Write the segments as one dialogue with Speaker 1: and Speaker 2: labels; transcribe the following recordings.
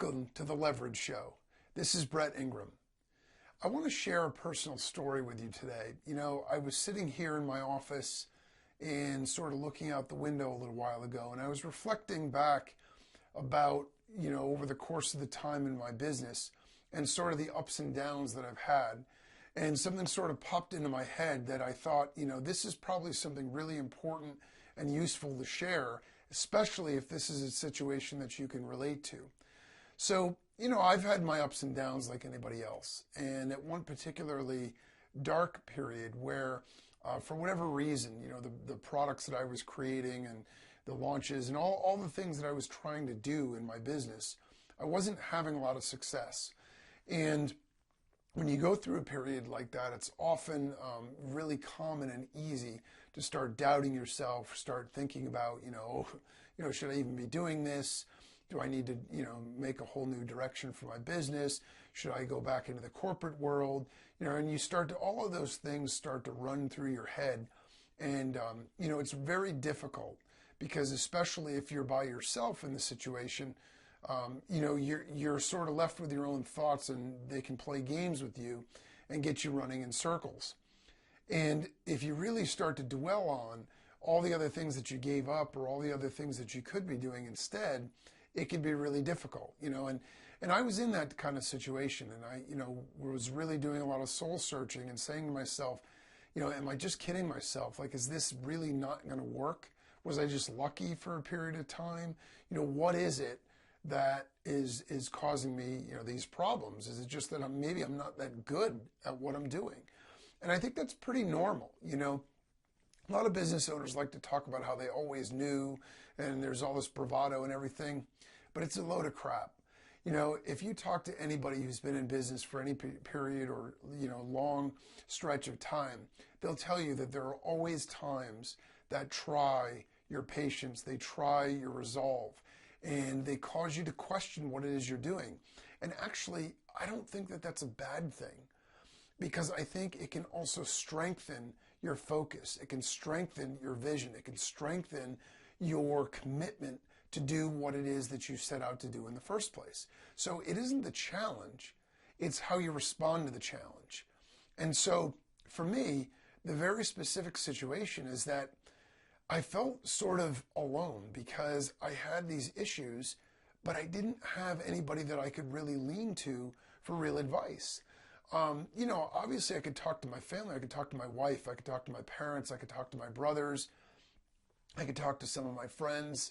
Speaker 1: Welcome to the Leverage Show. This is Brett Ingram. I want to share a personal story with you today. I was sitting here in my office and sort of looking out the window a little while ago, and I was reflecting back about, over the course of the time in my business and sort of the ups and downs that I've had. And something sort of popped into my head that I thought, this is probably something really important and useful to share, especially if this is a situation that you can relate to. So, I've had my ups and downs like anybody else. And at one particularly dark period where, for whatever reason, the products that I was creating and the launches and all the things that I was trying to do in my business, I wasn't having a lot of success. And when you go through a period like that, it's often really common and easy to start doubting yourself, start thinking about, should I even be doing this? Do I need to, make a whole new direction for my business? Should I go back into the corporate world? And you start to, all of those things start to run through your head. And, it's very difficult because especially if you're by yourself in the situation, you're sort of left with your own thoughts and they can play games with you and get you running in circles. And if you really start to dwell on all the other things that you gave up or all the other things that you could be doing instead, it can be really difficult, and I was in that kind of situation, and I, was really doing a lot of soul searching and saying to myself, am I just kidding myself? Like, is this really not going to work? Was I just lucky for a period of time? What is it that is causing me, these problems? Is it just that maybe I'm not that good at what I'm doing? And I think that's pretty normal, A lot of business owners like to talk about how they always knew and there's all this bravado and everything, but it's a load of crap. If you talk to anybody who's been in business for any period or, long stretch of time, they'll tell you that there are always times that try your patience, they try your resolve, and they cause you to question what it is you're doing. And actually, I don't think that that's a bad thing, because I think it can also strengthen your focus. It can strengthen your vision. It can strengthen your commitment to do what it is that you set out to do in the first place. So it isn't the challenge, it's how you respond to the challenge. And so for me, the very specific situation is that I felt sort of alone because I had these issues, but I didn't have anybody that I could really lean to for real advice. Obviously I could talk to my family, I could talk to my wife, I could talk to my parents, I could talk to my brothers, I could talk to some of my friends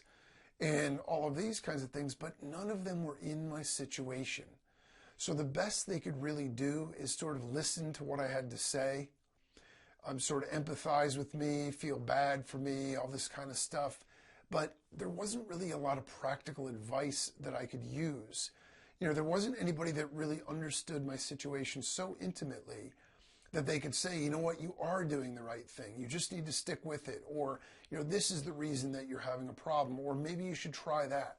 Speaker 1: and all of these kinds of things, but none of them were in my situation. So the best they could really do is sort of listen to what I had to say, sort of empathize with me, feel bad for me, all this kind of stuff. But there wasn't really a lot of practical advice that I could use. There wasn't anybody that really understood my situation so intimately that they could say, what, you are doing the right thing. You just need to stick with it. Or, this is the reason that you're having a problem. Or maybe you should try that.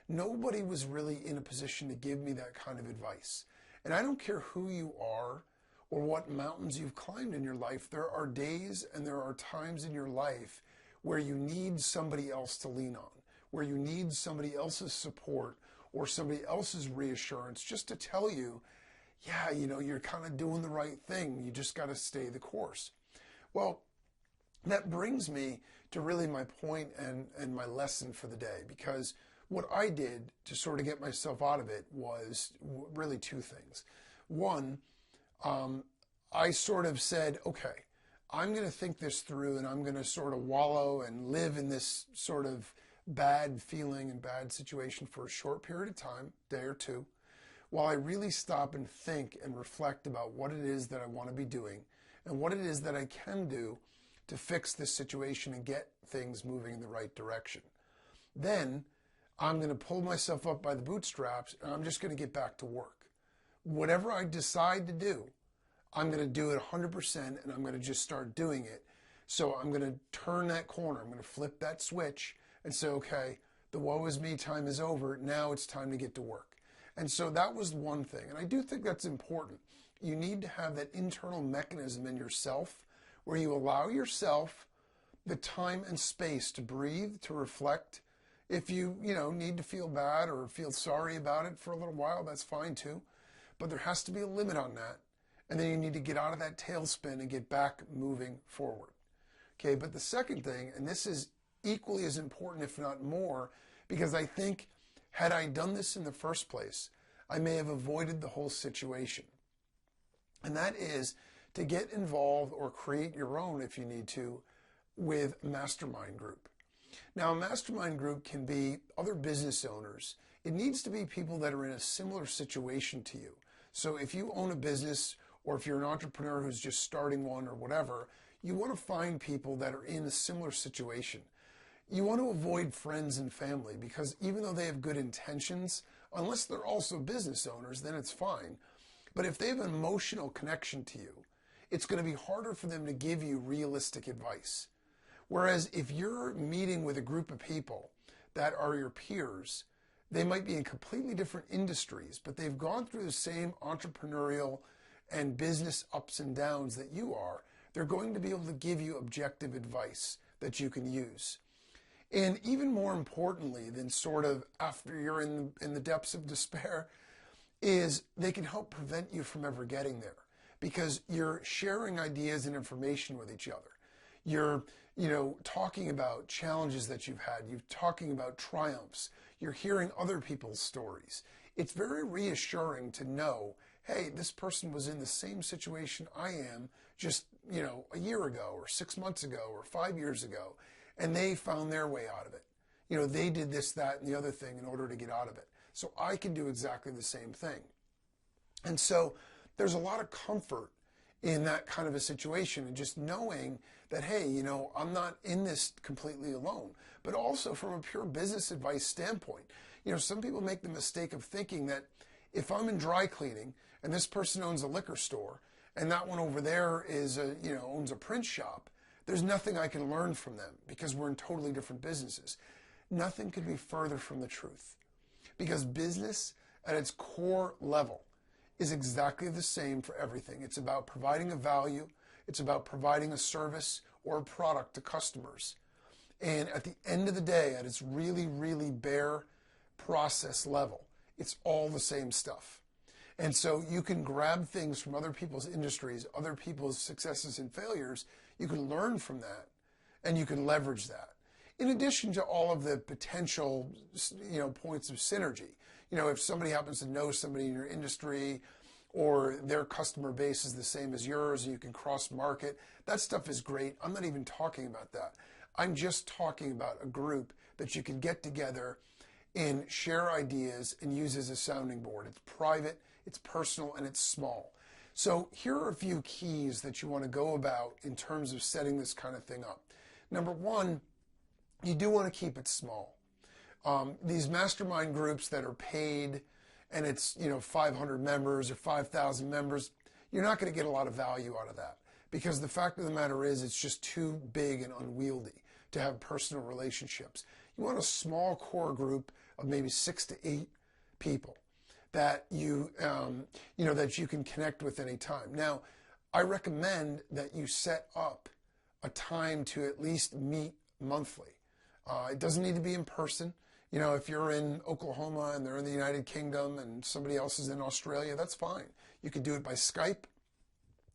Speaker 1: Nobody was really in a position to give me that kind of advice. And I don't care who you are or what mountains you've climbed in your life. There are days and there are times in your life where you need somebody else to lean on, where you need somebody else's support or somebody else's reassurance just to tell you, yeah, you're kind of doing the right thing. You just got to stay the course. Well, that brings me to really my point and my lesson for the day, because what I did to sort of get myself out of it was really two things. One, I sort of said, okay, I'm going to think this through and I'm going to sort of wallow and live in this sort of bad feeling and bad situation for a short period of time, day or two, while I really stop and think and reflect about what it is that I want to be doing and what it is that I can do to fix this situation and get things moving in the right direction. Then I'm going to pull myself up by the bootstraps and I'm just going to get back to work. Whatever I decide to do, I'm going to do it 100% and I'm going to just start doing it. So I'm going to turn that corner. I'm going to flip that switch and say, okay, the woe is me time is over. Now it's time to get to work. And so that was one thing. And I do think that's important. You need to have that internal mechanism in yourself where you allow yourself the time and space to breathe, to reflect, If you need to feel bad or feel sorry about it for a little while, that's fine too. But there has to be a limit on that. And then you need to get out of that tailspin and get back moving forward. Okay, but the second thing, and this is equally as important, if not more, because I think had I done this in the first place, I may have avoided the whole situation. And that is to get involved or create your own, if you need to, with a mastermind group. Now, a mastermind group can be other business owners. It needs to be people that are in a similar situation to you. So if you own a business, or if you're an entrepreneur who's just starting one or whatever, you want to find people that are in a similar situation. You want to avoid friends and family, because even though they have good intentions, unless they're also business owners, then it's fine. But if they have an emotional connection to you, it's going to be harder for them to give you realistic advice. Whereas if you're meeting with a group of people that are your peers, they might be in completely different industries, but they've gone through the same entrepreneurial and business ups and downs that you are. They're going to be able to give you objective advice that you can use. And even more importantly than sort of after you're in the depths of despair, is they can help prevent you from ever getting there, because you're sharing ideas and information with each other. You're talking about challenges that you've had. You're talking about triumphs. You're hearing other people's stories. It's very reassuring to know, hey, this person was in the same situation I am just, a year ago or 6 months ago or 5 years ago, and they found their way out of it. They did this, that, and the other thing in order to get out of it. So I can do exactly the same thing. And so there's a lot of comfort in that kind of a situation, and just knowing that, hey, I'm not in this completely alone. But also from a pure business advice standpoint, some people make the mistake of thinking that if I'm in dry cleaning and this person owns a liquor store and that one over there is owns a print shop, there's nothing I can learn from them because we're in totally different businesses. Nothing could be further from the truth, because business at its core level is exactly the same for everything. It's about providing a value. It's about providing a service or a product to customers. And at the end of the day, at its really, really bare process level, it's all the same stuff. And so you can grab things from other people's industries, other people's successes and failures. You can learn from that, and you can leverage that. In addition to all of the potential, points of synergy. If somebody happens to know somebody in your industry, or their customer base is the same as yours and you can cross market, that stuff is great. I'm not even talking about that. I'm just talking about a group that you can get together and share ideas and use as a sounding board. It's private, it's personal, and it's small. So here are a few keys that you want to go about in terms of setting this kind of thing up. Number one, you do want to keep it small. These mastermind groups that are paid and it's 500 members or 5,000 members, you're not going to get a lot of value out of that, because the fact of the matter is it's just too big and unwieldy to have personal relationships. You want a small core group of maybe 6 to 8 people that you can connect with anytime. Now, I recommend that you set up a time to at least meet monthly. It doesn't need to be in person. If you're in Oklahoma and they're in the United Kingdom and somebody else is in Australia, that's fine. You can do it by Skype.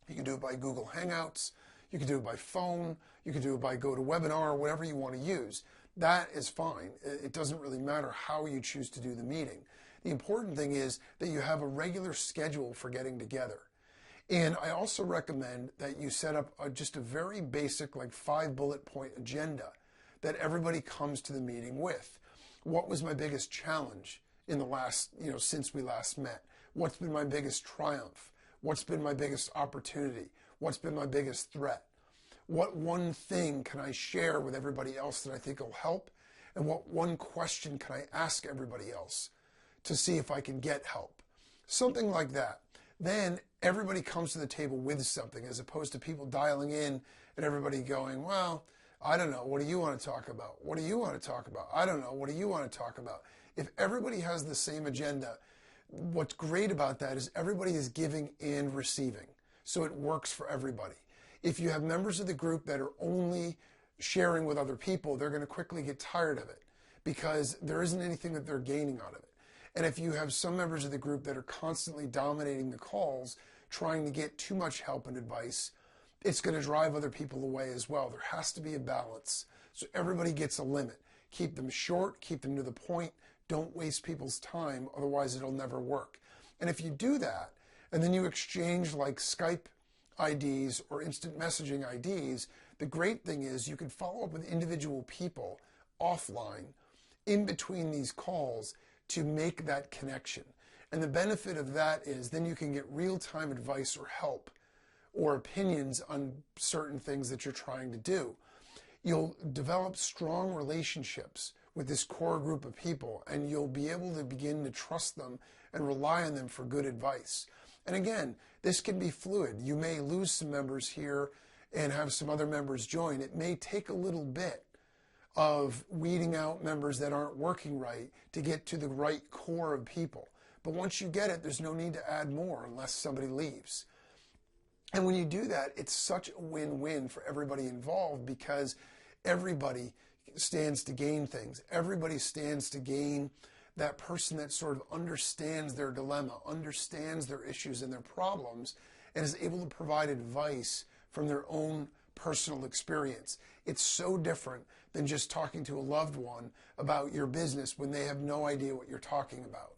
Speaker 1: You can do it by Google Hangouts. You can do it by phone. You can do it by GoToWebinar, whatever you want to use. That is fine. It doesn't really matter how you choose to do the meeting. The important thing is that you have a regular schedule for getting together. And I also recommend that you set up just a very basic, 5 bullet point agenda that everybody comes to the meeting with. What was my biggest challenge in the last, since we last met? What's been my biggest triumph? What's been my biggest opportunity? What's been my biggest threat? What one thing can I share with everybody else that I think will help? And what one question can I ask everybody else to see if I can get help? Something like that. Then everybody comes to the table with something, as opposed to people dialing in and everybody going, well, I don't know. What do you want to talk about? What do you want to talk about? I don't know. What do you want to talk about? If everybody has the same agenda, what's great about that is everybody is giving and receiving. So it works for everybody. If you have members of the group that are only sharing with other people, they're going to quickly get tired of it, because there isn't anything that they're gaining out of it. And if you have some members of the group that are constantly dominating the calls, trying to get too much help and advice, it's going to drive other people away as well. There has to be a balance. So everybody gets a limit. Keep them short, keep them to the point. Don't waste people's time, otherwise it'll never work. And if you do that, and then you exchange like Skype IDs or instant messaging IDs, the great thing is you can follow up with individual people offline in between these calls to make that connection. And the benefit of that is then you can get real-time advice or help or opinions on certain things that you're trying to do. You'll develop strong relationships with this core group of people, and you'll be able to begin to trust them and rely on them for good advice. And again, this can be fluid. You may lose some members here and have some other members join. It may take a little bit of weeding out members that aren't working right to get to the right core of people. But once you get it, there's no need to add more unless somebody leaves. And when you do that, it's such a win-win for everybody involved, because everybody stands to gain things. Everybody stands to gain that person that sort of understands their dilemma, understands their issues and their problems, and is able to provide advice from their own personal experience. It's so different than just talking to a loved one about your business when they have no idea what you're talking about.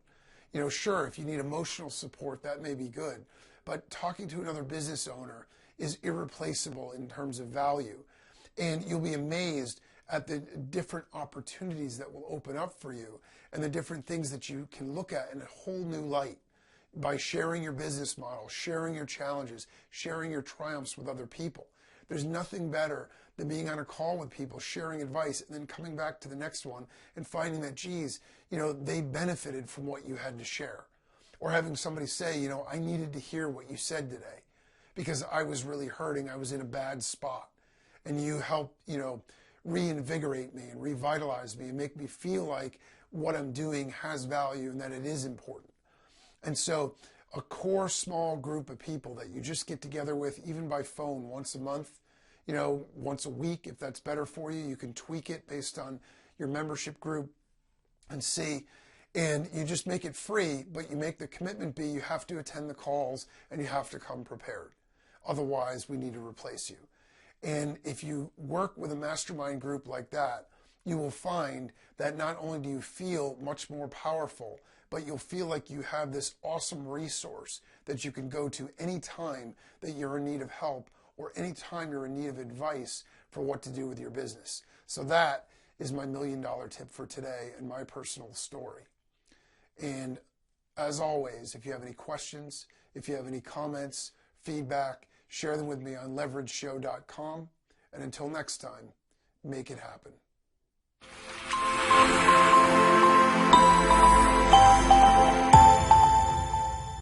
Speaker 1: You know, sure, if you need emotional support, that may be good, but talking to another business owner is irreplaceable in terms of value. And you'll be amazed at the different opportunities that will open up for you and the different things that you can look at in a whole new light by sharing your business model, sharing your challenges, sharing your triumphs with other people. There's nothing better than being on a call with people, sharing advice, and then coming back to the next one and finding that, geez, you know, they benefited from what you had to share. Or having somebody say, you know, I needed to hear what you said today because I was really hurting. I was in a bad spot. And you helped, you know, reinvigorate me and revitalize me and make me feel like what I'm doing has value and that it is important. And so a core small group of people that you just get together with, even by phone once a month, you know, once a week, if that's better for you, you can tweak it based on your membership group and see. And you just make it free, but you make the commitment be you have to attend the calls and you have to come prepared. Otherwise, we need to replace you. And if you work with a mastermind group like that, you will find that not only do you feel much more powerful, but you'll feel like you have this awesome resource that you can go to anytime that you're in need of help or anytime you're in need of advice for what to do with your business. So that is my $1 million tip for today and my personal story. And as always, if you have any questions, if you have any comments, feedback, share them with me on leverageshow.com. And until next time, make it happen.